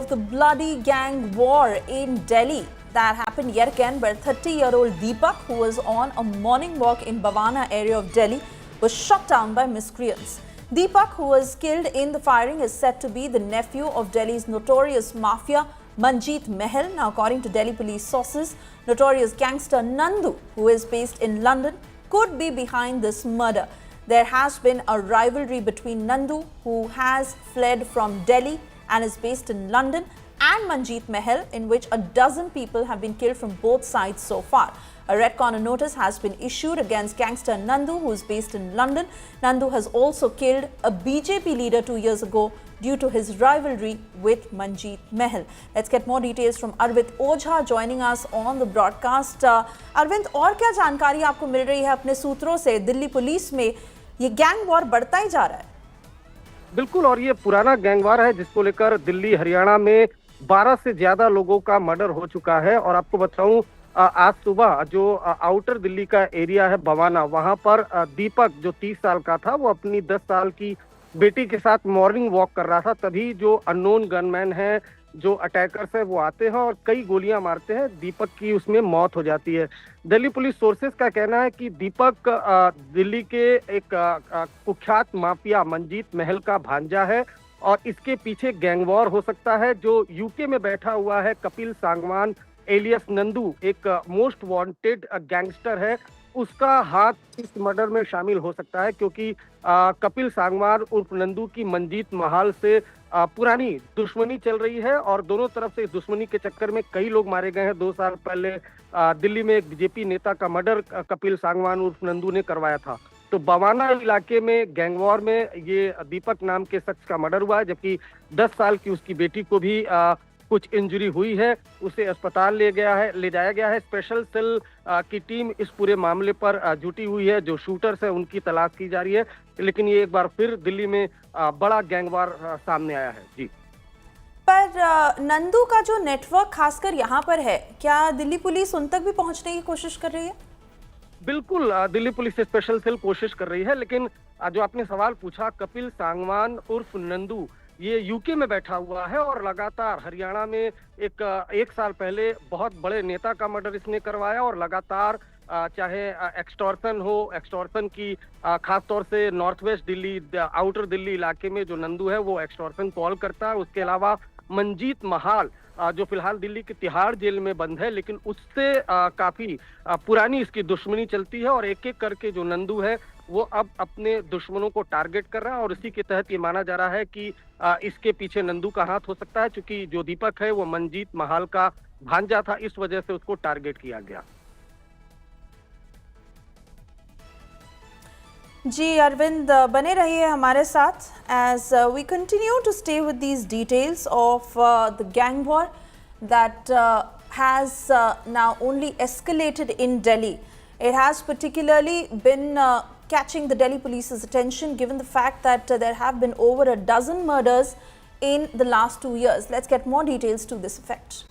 of the bloody gang war in Delhi that happened yet again, where 30-year-old Deepak, who was on a morning walk in Bhavana area of Delhi, was shot down by miscreants. Deepak, who was killed in the firing, is said to be the nephew of Delhi's notorious mafia Manjeet Mahal. Now, according to Delhi police sources, notorious gangster Nandu, who is based in London, could be behind this murder. There has been a rivalry between Nandu, who has fled from Delhi and is based in London, and Manjeet Mahal, in which a dozen people have been killed from both sides so far. A red corner notice has been issued against gangster Nandu, who is based in London. Nandu has also killed a BJP leader 2 years ago due to his rivalry with Manjeet Mahal. Let's get more details from Arvind Ojha joining us on the broadcast. Arvind, और क्या जानकारी आपको मिल रही है अपने सूत्रों से? Delhi police में ये गैंग वॉर बढ़ता ही जा रहा है। बिल्कुल, और ये पुराना गैंग वॉर है जिसको लेकर दिल्ली हरियाणा में 12 से ज्यादा लोगों का मर्डर हो चुका है। और आपको बताऊं, आज सुबह जो आउटर दिल्ली का एरिया है भवाना, वहां पर दीपक जो 30 साल का था, वो अपनी 10 साल की बेटी के साथ मॉर्निंग वॉक कर रहा था। तभी जो अननोन गनमैन है, जो अटैकर्स है, वो आते हैं और कई गोलियां मारते हैं। दीपक की उसमें मौत हो जाती है। दिल्ली पुलिस सोर्सेस का कहना है कि दीपक दिल्ली के एक कुख्यात माफिया मंजीत महल का भांजा है और इसके पीछे गैंग वॉर हो सकता है। जो यूके में बैठा हुआ है कपिल सांगवान एलियस नंदू, एक मोस्ट वांटेड गैंगस्टर है, उसका हाथ इस मर्डर में शामिल हो सकता है, क्योंकि कपिल सांगवान उर्फ नंदू की मंजीत महल से पुरानी दुश्मनी चल रही है और दोनों तरफ से इस दुश्मनी के चक्कर में कई लोग मारे गए हैं। 2 साल पहले दिल्ली में एक बीजेपी नेता का मर्डर कपिल सांगवान उर्फ नंदू ने करवाया था। तो बवाना इलाके में गैंग वॉर में ये दीपक नाम के शख्स का मर्डर हुआ है, जबकि 10 साल की उसकी बेटी को भी कुछ इंजरी हुई है। उसे अस्पताल ले जाया गया है। स्पेशल सेल की टीम इस पूरे मामले पर जुटी हुई है। जो शूटर्स है उनकी तलाश की जा रही है। लेकिन ये एक बार फिर दिल्ली में बड़ा गैंगवार सामने आया है। जी, पर नंदू का जो नेटवर्क खासकर यहाँ पर है, क्या दिल्ली पुलिस उन तक भी पहुँचने की कोशिश कर रही है? बिल्कुल, दिल्ली पुलिस से स्पेशल सेल कोशिश कर रही है। लेकिन जो आपने सवाल पूछा, कपिल सांगवान उर्फ नंदू ये यूके में बैठा हुआ है और लगातार हरियाणा में एक साल पहले बहुत बड़े नेता का मर्डर इसने करवाया और लगातार चाहे एक्सटॉर्शन की खास तौर से north west Delhi, outer Delhi इलाके में जो नंदू है वो एक्सटॉर्शन कॉल करता है। उसके अलावा मंजीत महल जो फिलहाल दिल्ली की तिहाड़ जेल में बंद है, लेकिन उससे काफी पुरानी इसकी दुश्मनी चलती है और एक एक करके जो नंदू है वो अब अपने दुश्मनों को टारगेट कर रहा है। और इसी के तहत ये माना जा रहा है कि इसके पीछे नंदू का हाथ हो सकता है, क्योंकि जो दीपक है वो मंजीत महल का भांजा था, इस वजह से उसको टारगेट किया गया। जी अरविंद, बने रहिए हमारे साथ as we continue to stay with these details of the gang war that has now only escalated in Delhi. It has particularly been catching the Delhi police's attention given the fact that there have been over a dozen murders in the last 2 years. Let's get more details to this effect.